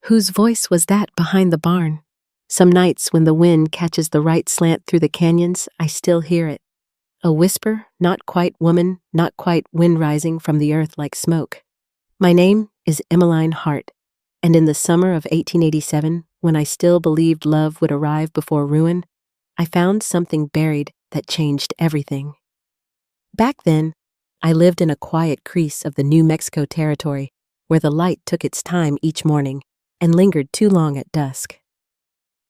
Whose voice was that behind the barn? Some nights when the wind catches the right slant through the canyons, I still hear it. A whisper, not quite woman, not quite wind rising from the earth like smoke. My name is Emmeline Hart, and in the summer of 1887, when I still believed love would arrive before ruin, I found something buried that changed everything. Back then, I lived in a quiet crease of the New Mexico territory where the light took its time each morning and lingered too long at dusk.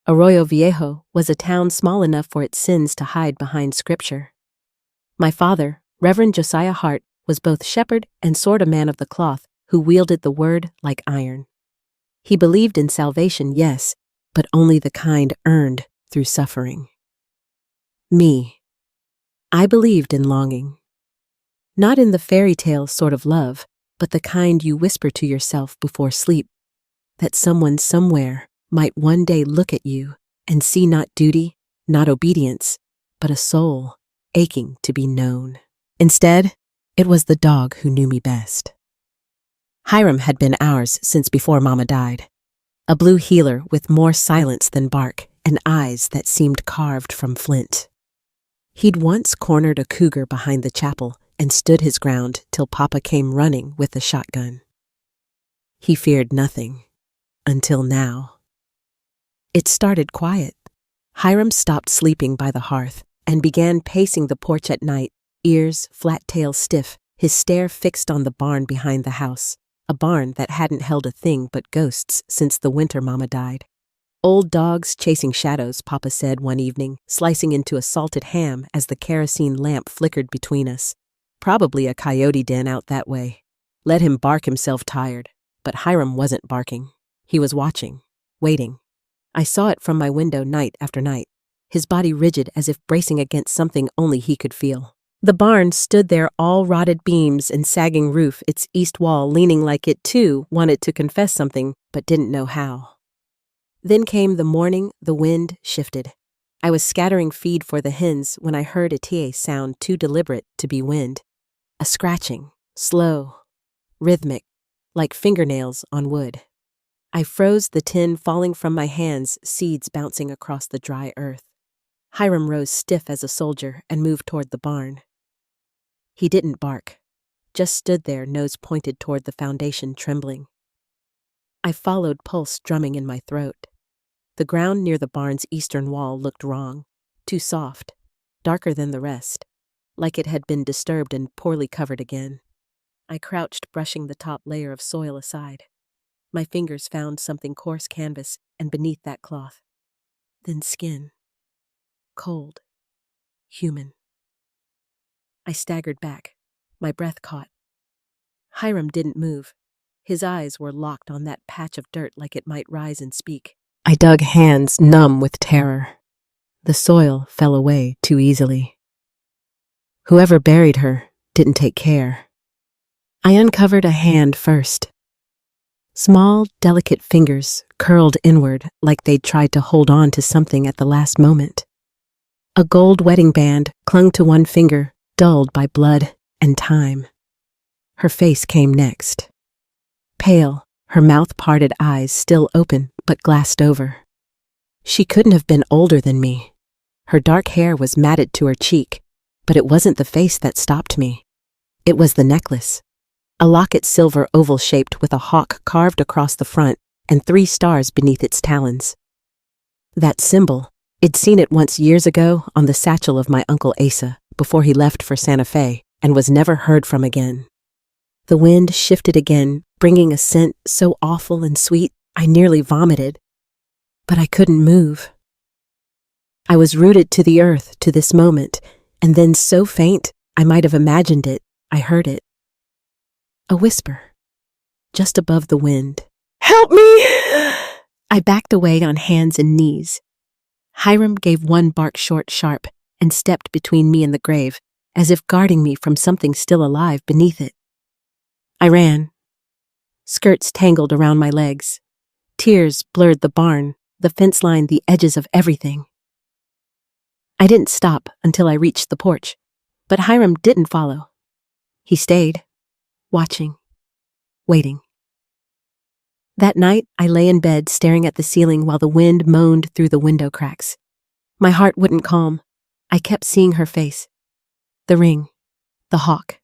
Arroyo Viejo was a town small enough for its sins to hide behind scripture. My father, Reverend Josiah Hart, was both shepherd and sort of man of the cloth who wielded the word like iron. He believed in salvation, yes, but only the kind earned through suffering. Me. I believed in longing. Not in the fairy tale sort of love, but the kind you whisper to yourself before sleep, that someone somewhere might one day look at you and see not duty, not obedience, but a soul aching to be known. Instead, it was the dog who knew me best. Hiram had been ours since before Mama died. A blue heeler with more silence than bark and eyes that seemed carved from flint. He'd once cornered a cougar behind the chapel and stood his ground till Papa came running with a shotgun. He feared nothing, until now. It started quiet. Hiram stopped sleeping by the hearth and began pacing the porch at night, ears flat-tail stiff, his stare fixed on the barn behind the house, a barn that hadn't held a thing but ghosts since the winter Mama died. Old dogs chasing shadows, Papa said one evening, slicing into a salted ham as the kerosene lamp flickered between us. Probably a coyote den out that way. Let him bark himself tired. But Hiram wasn't barking. He was watching, waiting. I saw it from my window night after night, his body rigid as if bracing against something only he could feel. The barn stood there, all rotted beams and sagging roof, its east wall leaning like it too wanted to confess something but didn't know how. Then came the morning the wind shifted. I was scattering feed for the hens when I heard a tie sound too deliberate to be wind. A scratching, slow, rhythmic, like fingernails on wood. I froze the tin falling from my hands, seeds bouncing across the dry earth. Hiram rose stiff as a soldier and moved toward the barn. He didn't bark, just stood there, nose pointed toward the foundation, trembling. I followed, pulse drumming in my throat. The ground near the barn's eastern wall looked wrong, too soft, darker than the rest, like it had been disturbed and poorly covered again. I crouched, brushing the top layer of soil aside. My fingers found something coarse canvas, and beneath that cloth, then skin. Cold. Human. I staggered back, my breath caught. Hiram didn't move. His eyes were locked on that patch of dirt like it might rise and speak. I dug hands numb with terror. The soil fell away too easily. Whoever buried her didn't take care. I uncovered a hand first. Small, delicate fingers curled inward like they'd tried to hold on to something at the last moment. A gold wedding band clung to one finger, dulled by blood and time. Her face came next. Pale, her mouth-parted eyes still open but glassed over. She couldn't have been older than me. Her dark hair was matted to her cheek, but it wasn't the face that stopped me. It was the necklace. A locket, silver oval-shaped with a hawk carved across the front and 3 stars beneath its talons. That symbol, I'd seen it once years ago on the satchel of my Uncle Asa before he left for Santa Fe and was never heard from again. The wind shifted again, bringing a scent so awful and sweet I nearly vomited. But I couldn't move. I was rooted to the earth to this moment, and then so faint I might have imagined it, I heard it. A whisper, just above the wind. "Help me!" I backed away on hands and knees. Hiram gave one bark short, sharp, and stepped between me and the grave, as if guarding me from something still alive beneath it. I ran. Skirts tangled around my legs. Tears blurred the barn, the fence line, the edges of everything. I didn't stop until I reached the porch, but Hiram didn't follow. He stayed, watching, waiting. That night, I lay in bed staring at the ceiling while the wind moaned through the window cracks. My heart wouldn't calm. I kept seeing her face. The ring. The hawk.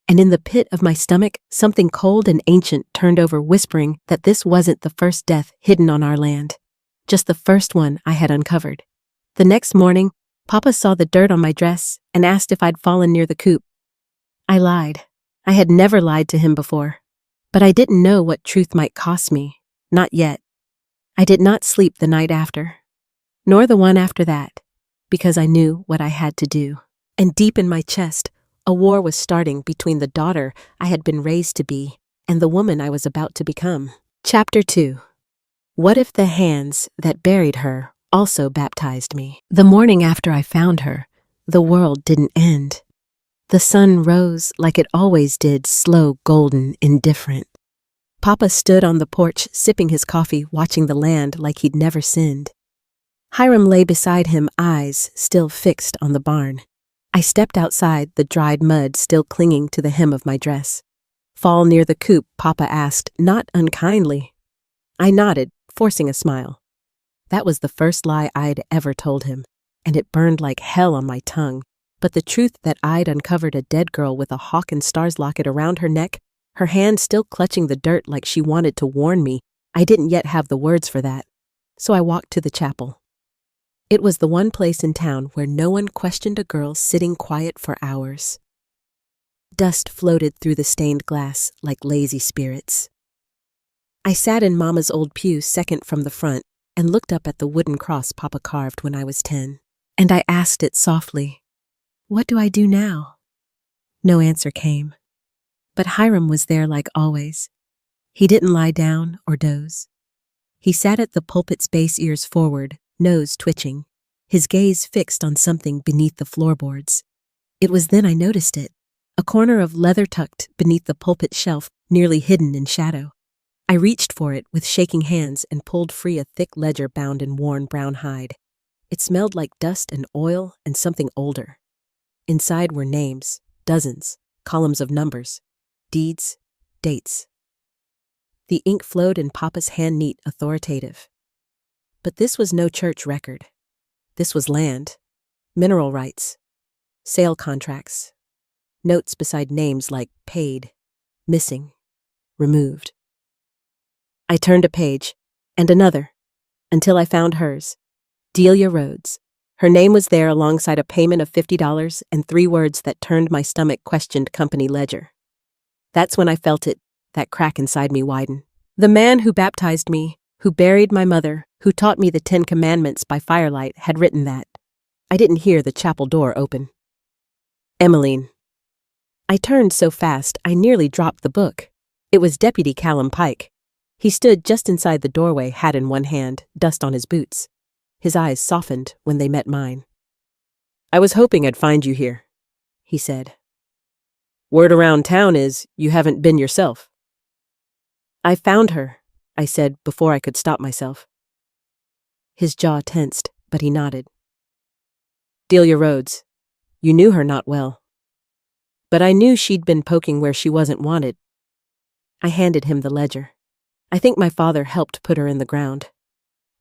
And in the pit of my stomach, something cold and ancient turned over, whispering that this wasn't the first death hidden on our land. Just the first one I had uncovered. The next morning, Papa saw the dirt on my dress and asked if I'd fallen near the coop. I lied. I had never lied to him before. But I didn't know what truth might cost me. Not yet. I did not sleep the night after. Nor the one after that. Because I knew what I had to do. And deep in my chest, a war was starting between the daughter I had been raised to be and the woman I was about to become. Chapter 2. What if the hands that buried her also baptized me? The morning after I found her, the world didn't end. The sun rose like it always did, slow, golden, indifferent. Papa stood on the porch, sipping his coffee, watching the land like he'd never sinned. Hiram lay beside him, eyes still fixed on the barn. I stepped outside, the dried mud still clinging to the hem of my dress. Fall near the coop, Papa asked, not unkindly. I nodded, forcing a smile. That was the first lie I'd ever told him, and it burned like hell on my tongue. But the truth that I'd uncovered a dead girl with a hawk and stars locket around her neck, her hand still clutching the dirt like she wanted to warn me, I didn't yet have the words for that. So I walked to the chapel. It was the one place in town where no one questioned a girl sitting quiet for hours. Dust floated through the stained glass like lazy spirits. I sat in Mama's old pew second from the front and looked up at the wooden cross Papa carved when I was 10. And I asked it softly, "What do I do now?" No answer came. But Hiram was there like always. He didn't lie down or doze. He sat at the pulpit's base, ears forward, nose twitching, his gaze fixed on something beneath the floorboards. It was then I noticed it, a corner of leather tucked beneath the pulpit shelf, nearly hidden in shadow. I reached for it with shaking hands and pulled free a thick ledger bound in worn brown hide. It smelled like dust and oil and something older. Inside were names, dozens, columns of numbers, deeds, dates. The ink flowed in Papa's hand, neat, authoritative. But this was no church record. This was land, mineral rights, sale contracts, notes beside names like paid, missing, removed. I turned a page, and another, until I found hers, Delia Rhodes. Her name was there alongside a payment of $50 and 3 words that turned my stomach, questioned company ledger. That's when I felt it, that crack inside me widen. The man who baptized me, who buried my mother, who taught me the 10 Commandments by firelight, had written that. I didn't hear the chapel door open. Emmeline. I turned so fast I nearly dropped the book. It was Deputy Callum Pike. He stood just inside the doorway, hat in one hand, dust on his boots. His eyes softened when they met mine. "I was hoping I'd find you here," he said. "Word around town is you haven't been yourself." "I found her," I said before I could stop myself. His jaw tensed, but he nodded. "Delia Rhodes. You knew her not well. But I knew she'd been poking where she wasn't wanted." I handed him the ledger. "I think my father helped put her in the ground."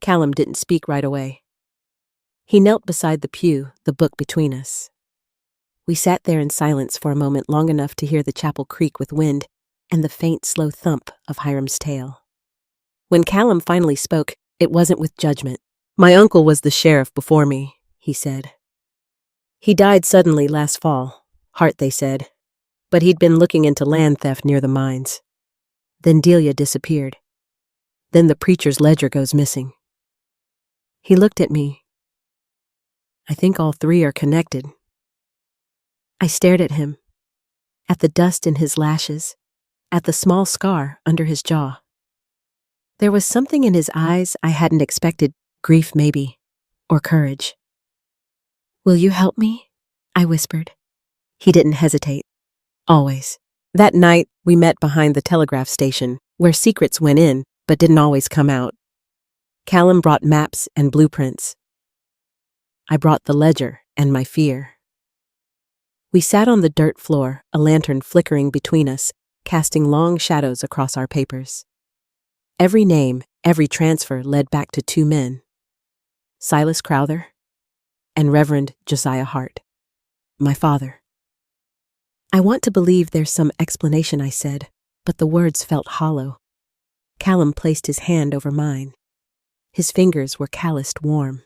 Callum didn't speak right away. He knelt beside the pew, the book between us. We sat there in silence for a moment, long enough to hear the chapel creak with wind and the faint, slow thump of Hiram's tail. When Callum finally spoke, it wasn't with judgment. "My uncle was the sheriff before me," he said. "He died suddenly last fall, heart they said, but he'd been looking into land theft near the mines. Then Delia disappeared. Then the preacher's ledger goes missing." He looked at me. "I think all 3 are connected." I stared at him, at the dust in his lashes, at the small scar under his jaw. There was something in his eyes I hadn't expected, grief maybe, or courage. "Will you help me?" I whispered. He didn't hesitate. Always. That night, we met behind the telegraph station, where secrets went in, but didn't always come out. Callum brought maps and blueprints. I brought the ledger and my fear. We sat on the dirt floor, a lantern flickering between us, casting long shadows across our papers. Every name, every transfer led back to two men, Silas Crowther and Reverend Josiah Hart, my father. I want to believe there's some explanation, I said, but the words felt hollow. Callum placed his hand over mine. His fingers were calloused warm.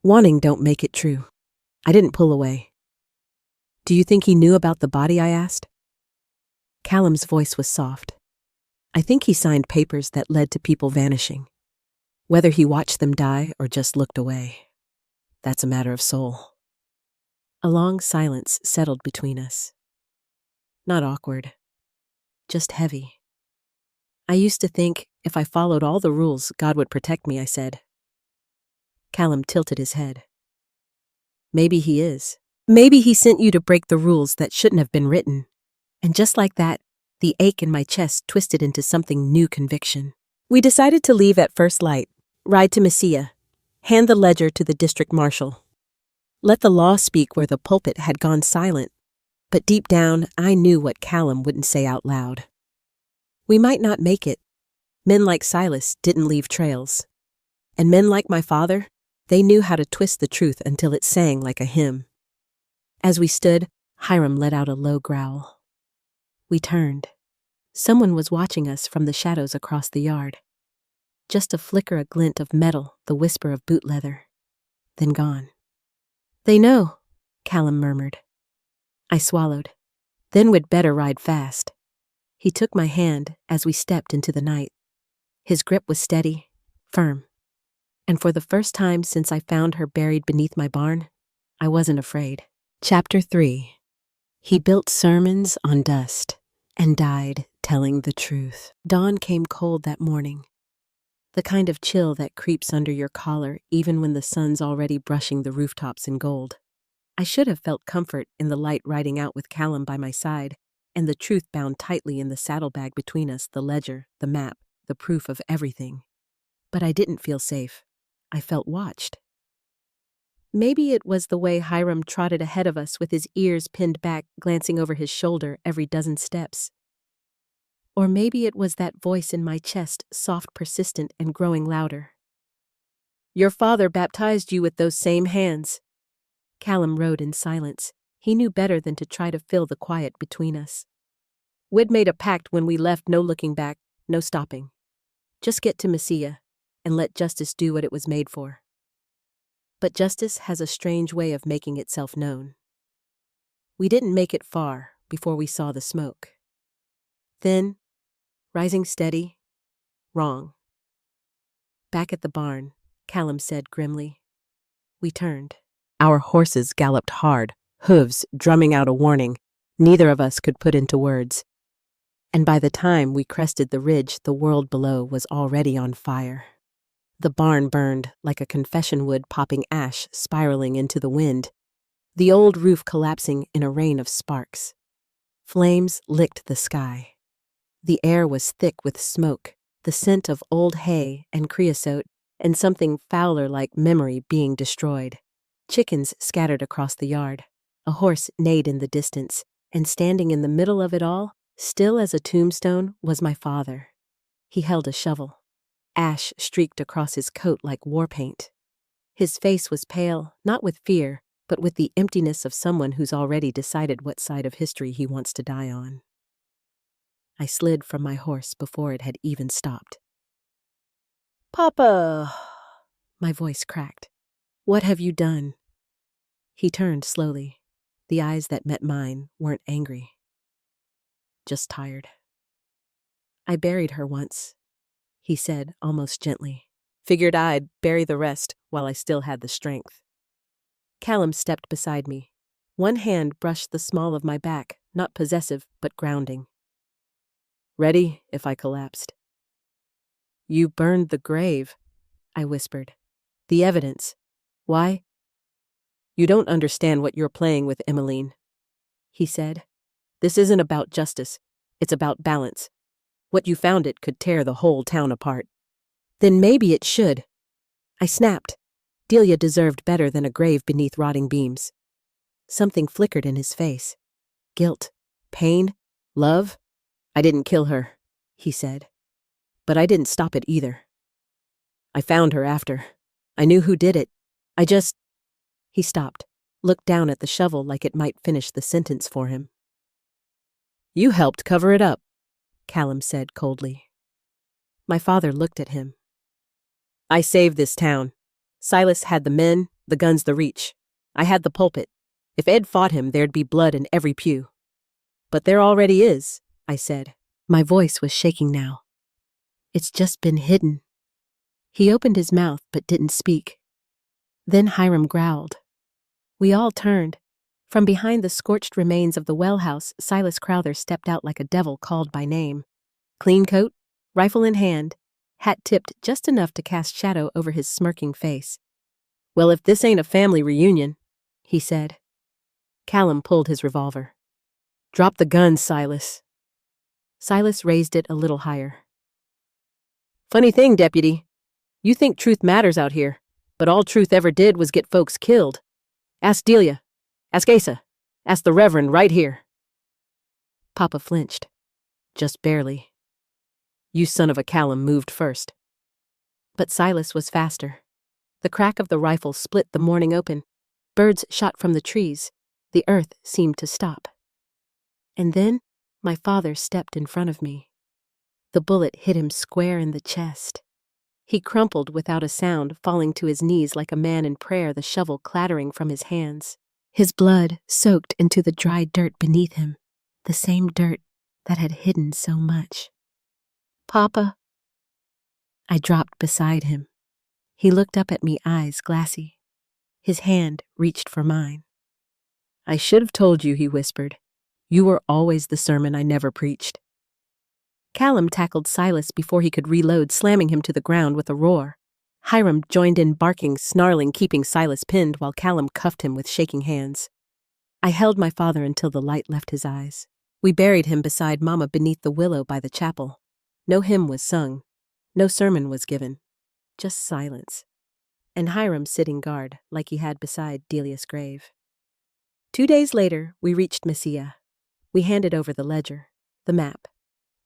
Wanting don't make it true. I didn't pull away. Do you think he knew about the body, I asked? Callum's voice was soft. I think he signed papers that led to people vanishing. Whether he watched them die or just looked away, that's a matter of soul. A long silence settled between us. Not awkward, just heavy. I used to think if I followed all the rules, God would protect me, I said. Callum tilted his head. Maybe he is. Maybe he sent you to break the rules that shouldn't have been written. And just like that, the ache in my chest twisted into something new conviction. We decided to leave at first light, ride to Messia, hand the ledger to the district marshal. Let the law speak where the pulpit had gone silent, but deep down I knew what Callum wouldn't say out loud. We might not make it. Men like Silas didn't leave trails. And men like my father, they knew how to twist the truth until it sang like a hymn. As we stood, Hiram let out a low growl. We turned. Someone was watching us from the shadows across the yard. Just a flicker, a glint of metal, the whisper of boot leather. Then gone. They know, Callum murmured. I swallowed. Then we'd better ride fast. He took my hand as we stepped into the night. His grip was steady, firm. And for the first time since I found her buried beneath my barn, I wasn't afraid. Chapter 3. He built sermons on dust and died telling the truth. Dawn came cold that morning. The kind of chill that creeps under your collar even when the sun's already brushing the rooftops in gold. I should have felt comfort in the light riding out with Callum by my side, and the truth bound tightly in the saddlebag between us, the ledger, the map, the proof of everything. But I didn't feel safe. I felt watched. Maybe it was the way Hiram trotted ahead of us with his ears pinned back, glancing over his shoulder every dozen steps. Or maybe it was that voice in my chest, soft, persistent, and growing louder. Your father baptized you with those same hands. Callum rode in silence. He knew better than to try to fill the quiet between us. We'd made a pact when we left, no looking back, no stopping. Just get to Messia and let justice do what it was made for. But justice has a strange way of making itself known. We didn't make it far before we saw the smoke. Thin, rising steady, wrong. Back at the barn, Callum said grimly. We turned. Our horses galloped hard, hooves drumming out a warning neither of us could put into words. And by the time we crested the ridge, the world below was already on fire. The barn burned like a confession wood, popping ash spiraling into the wind, the old roof collapsing in a rain of sparks. Flames licked the sky. The air was thick with smoke, the scent of old hay and creosote, and something fouler like memory being destroyed. Chickens scattered across the yard. A horse neighed in the distance, and standing in the middle of it all, still as a tombstone, was my father. He held a shovel. Ash streaked across his coat like war paint. His face was pale, not with fear, but with the emptiness of someone who's already decided what side of history he wants to die on. I slid from my horse before it had even stopped. Papa! My voice cracked. What have you done? He turned slowly. The eyes that met mine weren't angry. Just tired. I buried her once, he said almost gently. Figured I'd bury the rest while I still had the strength. Callum stepped beside me. One hand brushed the small of my back, not possessive, but grounding. Ready if I collapsed. You burned the grave, I whispered. The evidence. Why? You don't understand what you're playing with, Emmeline, he said. This isn't about justice. It's about balance. What you found it could tear the whole town apart. Then maybe it should. I snapped. Delia deserved better than a grave beneath rotting beams. Something flickered in his face. Guilt, pain, love. I didn't kill her, he said. But I didn't stop it either. I found her after. I knew who did it. He stopped, looked down at the shovel like it might finish the sentence for him. You helped cover it up, Callum said coldly. My father looked at him. I saved this town. Silas had the men, the guns, the reach. I had the pulpit. If Ed fought him, there'd be blood in every pew. But there already is, I said. My voice was shaking now. It's just been hidden. He opened his mouth but didn't speak. Then Hiram growled. We all turned. From behind the scorched remains of the well house, Silas Crowther stepped out like a devil called by name. Clean coat, rifle in hand, hat tipped just enough to cast shadow over his smirking face. Well, if this ain't a family reunion, he said. Callum pulled his revolver. Drop the gun, Silas. Silas raised it a little higher. Funny thing, Deputy. You think truth matters out here, but all truth ever did was get folks killed. Ask Delia. Ask Asa. Ask the Reverend right here. Papa flinched. Just barely. You son of a Callum moved first. But Silas was faster. The crack of the rifle split the morning open. Birds shot from the trees. The earth seemed to stop. And then my father stepped in front of me. The bullet hit him square in the chest. He crumpled without a sound, falling to his knees like a man in prayer, the shovel clattering from his hands. His blood soaked into the dry dirt beneath him, the same dirt that had hidden so much. Papa. I dropped beside him. He looked up at me, eyes glassy. His hand reached for mine. I should have told you, he whispered. You were always the sermon I never preached. Callum tackled Silas before he could reload, slamming him to the ground with a roar. Hiram joined in, barking, snarling, keeping Silas pinned while Callum cuffed him with shaking hands. I held my father until the light left his eyes. We buried him beside Mama beneath the willow by the chapel. No hymn was sung. No sermon was given. Just silence. And Hiram sitting guard like he had beside Delia's grave. 2 days later, we reached Messia. We handed over the ledger, the map,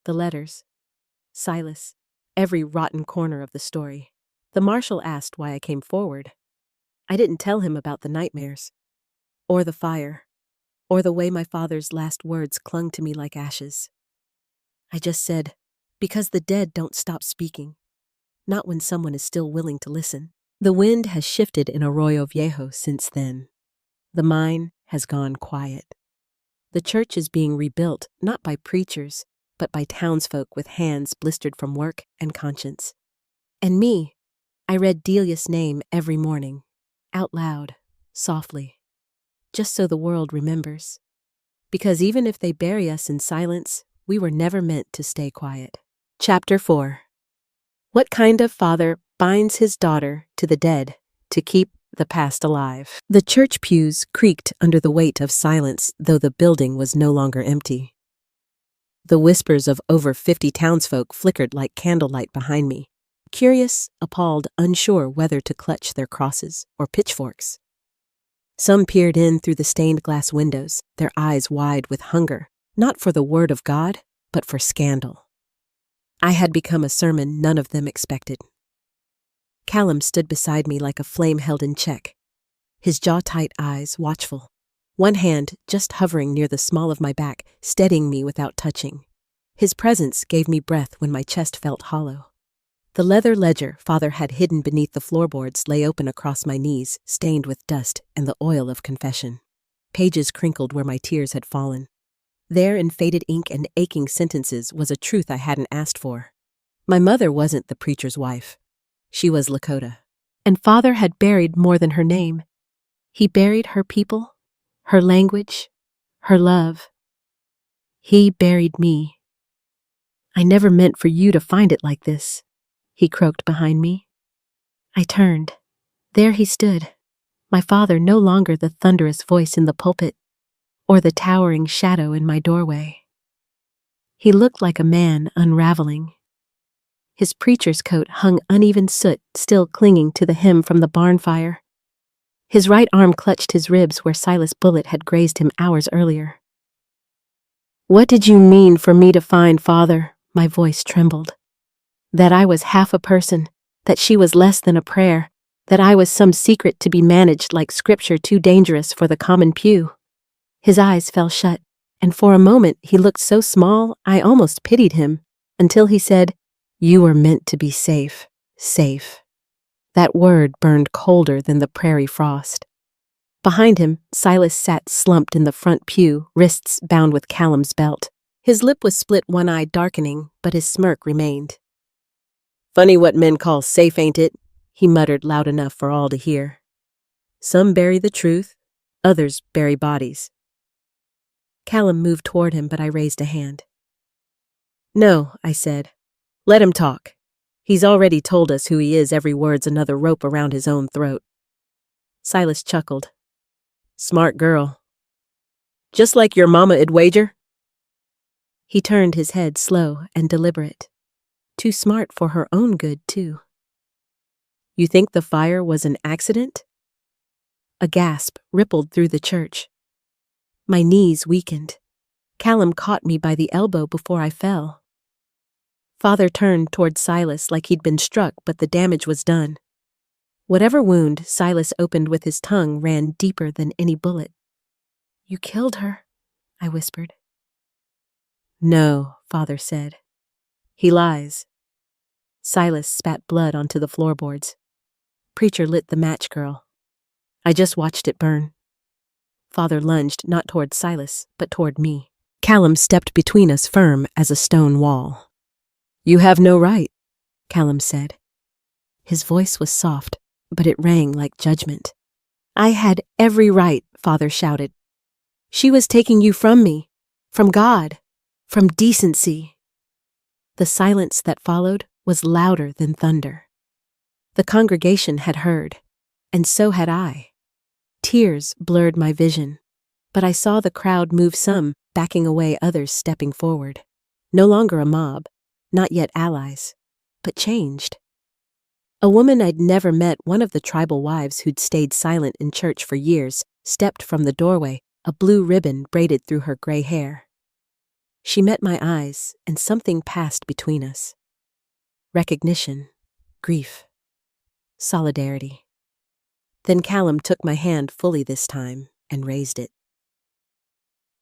the letters, Silas, every rotten corner of the story. The marshal asked why I came forward. I didn't tell him about the nightmares, or the fire, or the way my father's last words clung to me like ashes. I just said, because the dead don't stop speaking, not when someone is still willing to listen. The wind has shifted in Arroyo Viejo since then. The mine has gone quiet. The church is being rebuilt, not by preachers, but by townsfolk with hands blistered from work and conscience. And me, I read Delia's name every morning, out loud, softly, just so the world remembers. Because even if they bury us in silence, we were never meant to stay quiet. Chapter 4. What kind of father binds his daughter to the dead to keep the past alive? The church pews creaked under the weight of silence, though the building was no longer empty. The whispers of over 50 townsfolk flickered like candlelight behind me, curious, appalled, unsure whether to clutch their crosses or pitchforks. Some peered in through the stained glass windows, their eyes wide with hunger, not for the word of God, but for scandal. I had become a sermon none of them expected. Callum stood beside me like a flame held in check, his jaw-tight eyes watchful, one hand just hovering near the small of my back, steadying me without touching. His presence gave me breath when my chest felt hollow. The leather ledger Father had hidden beneath the floorboards lay open across my knees, stained with dust and the oil of confession. Pages crinkled where my tears had fallen. There in faded ink and aching sentences was a truth I hadn't asked for. My mother wasn't the preacher's wife. She was Lakota. And Father had buried more than her name. He buried her people, her language, her love. He buried me. I never meant for you to find it like this, he croaked behind me. I turned. There he stood, my father no longer the thunderous voice in the pulpit, or the towering shadow in my doorway. He looked like a man unraveling. His preacher's coat hung uneven soot still clinging to the hem from the barn fire. His right arm clutched his ribs where Silas' bullet had grazed him hours earlier. What did you mean for me to find, Father? My voice trembled. That I was half a person, that she was less than a prayer, that I was some secret to be managed like scripture too dangerous for the common pew. His eyes fell shut, and for a moment he looked so small I almost pitied him, until he said, "You were meant to be safe, safe." That word burned colder than the prairie frost. Behind him, Silas sat slumped in the front pew, wrists bound with Callum's belt. His lip was split, one eye darkening, but his smirk remained. "Funny what men call safe, ain't it?" he muttered loud enough for all to hear. "Some bury the truth, others bury bodies." Callum moved toward him, but I raised a hand. "No," I said. "Let him talk. He's already told us who he is. Every word's another rope around his own throat." Silas chuckled. "Smart girl. Just like your mama'd wager?" He turned his head slow and deliberate. Too smart for her own good, too. "You think the fire was an accident?" A gasp rippled through the church. My knees weakened. Callum caught me by the elbow before I fell. Father turned toward Silas like he'd been struck, but the damage was done. Whatever wound Silas opened with his tongue ran deeper than any bullet. "You killed her," I whispered. "No," Father said. "He lies." Silas spat blood onto the floorboards. Preacher lit the match, girl. I just watched it burn. Father lunged not toward Silas, but toward me. Callum stepped between us, firm as a stone wall. "You have no right," Callum said. His voice was soft, but it rang like judgment. "I had every right," Father shouted. "She was taking you from me, from God, from decency." The silence that followed was louder than thunder. The congregation had heard, and so had I. Tears blurred my vision, but I saw the crowd move, some backing away, others stepping forward. No longer a mob, not yet allies, but changed. A woman I'd never met, one of the tribal wives who'd stayed silent in church for years, stepped from the doorway, a blue ribbon braided through her gray hair. She met my eyes, and something passed between us. Recognition, grief, solidarity. Then Callum took my hand fully this time and raised it.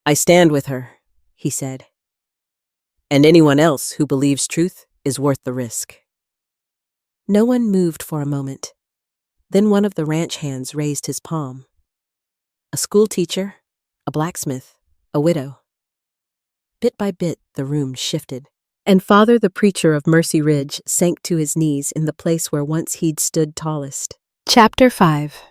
"I stand with her," he said. "And anyone else who believes truth is worth the risk." No one moved for a moment. Then one of the ranch hands raised his palm. A school teacher, a blacksmith, a widow. Bit by bit, the room shifted, and Father, the preacher of Mercy Ridge, sank to his knees in the place where once he'd stood tallest. Chapter 5.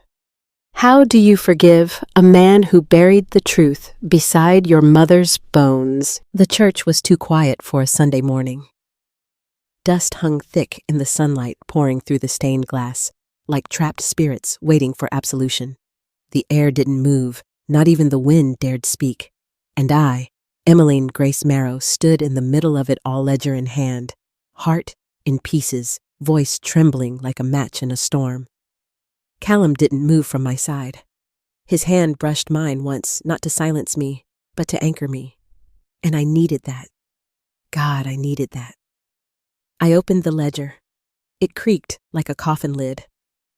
How do you forgive a man who buried the truth beside your mother's bones? The church was too quiet for a Sunday morning. Dust hung thick in the sunlight pouring through the stained glass, like trapped spirits waiting for absolution. The air didn't move, not even the wind dared speak. And I, Emmeline Grace Marrow, stood in the middle of it all, ledger in hand, heart in pieces, voice trembling like a match in a storm. Callum didn't move from my side. His hand brushed mine once, not to silence me, but to anchor me. And I needed that. God, I needed that. I opened the ledger. It creaked like a coffin lid.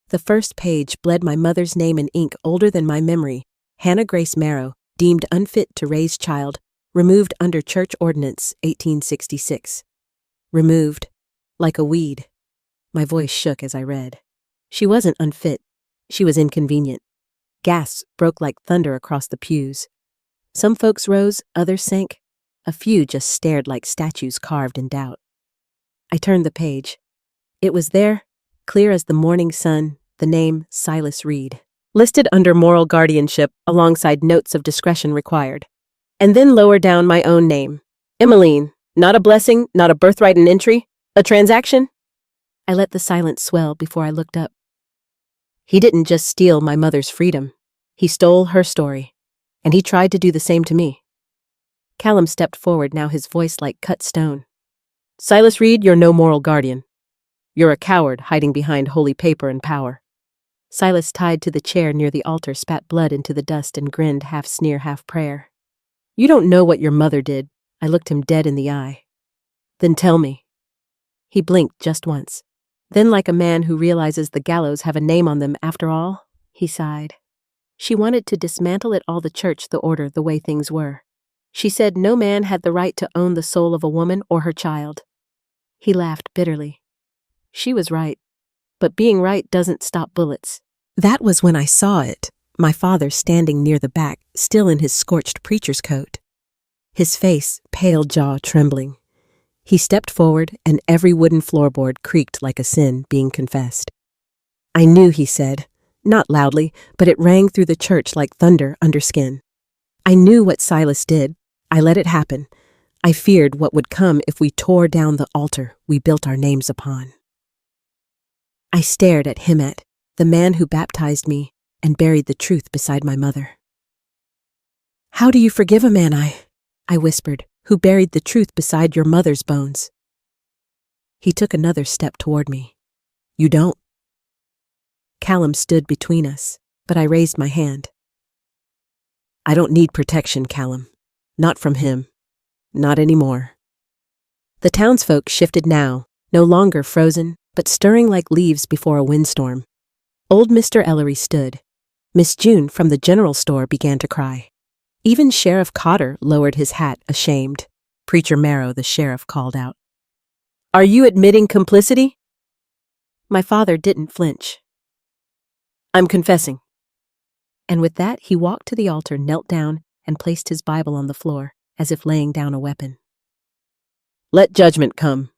The first page bled my mother's name in ink older than my memory. Hannah Grace Marrow, deemed unfit to raise child, removed under Church Ordinance 1866. Removed, like a weed. My voice shook as I read. She wasn't unfit. She was inconvenient. Gasps broke like thunder across the pews. Some folks rose, others sank. A few just stared like statues carved in doubt. I turned the page. It was there, clear as the morning sun, the name Silas Reed, listed under moral guardianship alongside notes of discretion required. And then lower down my own name. Emmeline, not a blessing, not a birthright and entry, a transaction? I let the silence swell before I looked up. He didn't just steal my mother's freedom. He stole her story, and he tried to do the same to me. Callum stepped forward, now his voice like cut stone. "Silas Reed, you're no moral guardian. You're a coward hiding behind holy paper and power." Silas, tied to the chair near the altar, spat blood into the dust and grinned, half sneer, half prayer. "You don't know what your mother did." I looked him dead in the eye. "Then tell me." He blinked just once. Then, like a man who realizes the gallows have a name on them after all, he sighed. She wanted to dismantle it all, the church, the order, the way things were. She said no man had the right to own the soul of a woman or her child. He laughed bitterly. She was right. But being right doesn't stop bullets. That was when I saw it, my father standing near the back, still in his scorched preacher's coat. His face, pale jaw trembling. He stepped forward, and every wooden floorboard creaked like a sin being confessed. I knew, he said, not loudly, but it rang through the church like thunder under skin. I knew what Silas did. I let it happen. I feared what would come if we tore down the altar we built our names upon. I stared at him, at the man who baptized me and buried the truth beside my mother. How do you forgive a man, I whispered, who buried the truth beside your mother's bones? He took another step toward me. You don't. Callum stood between us, but I raised my hand. I don't need protection, Callum. Not from him. Not anymore. The townsfolk shifted now, no longer frozen, but stirring like leaves before a windstorm. Old Mr. Ellery stood. Miss June from the general store began to cry. Even Sheriff Cotter lowered his hat, ashamed. Preacher Marrow, the sheriff, called out. Are you admitting complicity? My father didn't flinch. I'm confessing. And with that, he walked to the altar, knelt down, and placed his Bible on the floor, as if laying down a weapon. Let judgment come.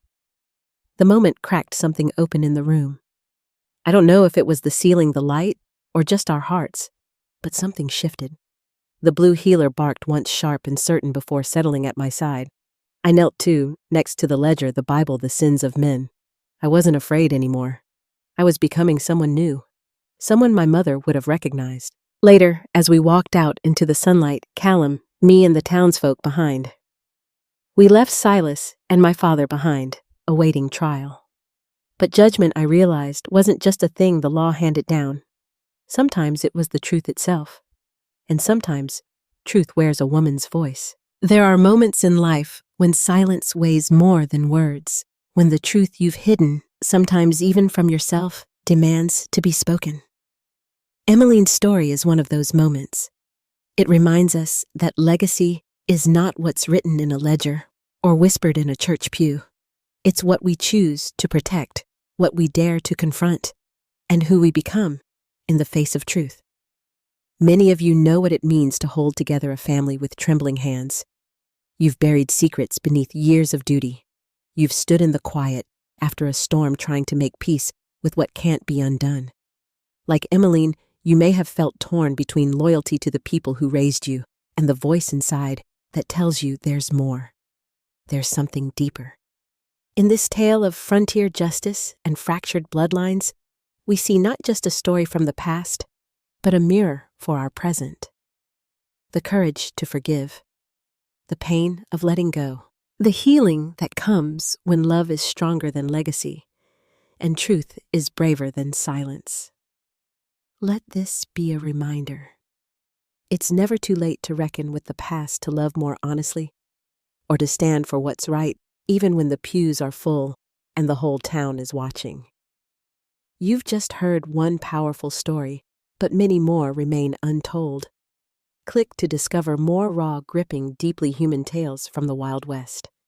The moment cracked something open in the room. I don't know if it was the ceiling, the light, or just our hearts, but something shifted. The blue healer barked once sharp and certain before settling at my side. I knelt too, next to the ledger, the Bible, the sins of men. I wasn't afraid anymore. I was becoming someone new, someone my mother would have recognized. Later, as we walked out into the sunlight, Callum, me and the townsfolk behind. We left Silas and my father behind, awaiting trial. But judgment, I realized, wasn't just a thing the law handed down. Sometimes it was the truth itself. And sometimes truth wears a woman's voice. There are moments in life when silence weighs more than words, when the truth you've hidden, sometimes even from yourself, demands to be spoken. Emmeline's story is one of those moments. It reminds us that legacy is not what's written in a ledger or whispered in a church pew. It's what we choose to protect, what we dare to confront, and who we become in the face of truth. Many of you know what it means to hold together a family with trembling hands. You've buried secrets beneath years of duty. You've stood in the quiet after a storm trying to make peace with what can't be undone. Like Emmeline, you may have felt torn between loyalty to the people who raised you and the voice inside that tells you there's more. There's something deeper. In this tale of frontier justice and fractured bloodlines, we see not just a story from the past, but a mirror for our present. The courage to forgive, the pain of letting go, the healing that comes when love is stronger than legacy, and truth is braver than silence. Let this be a reminder. It's never too late to reckon with the past, to love more honestly, or to stand for what's right, even when the pews are full and the whole town is watching. You've just heard one powerful story, but many more remain untold. Click to discover more raw, gripping, deeply human tales from the Wild West.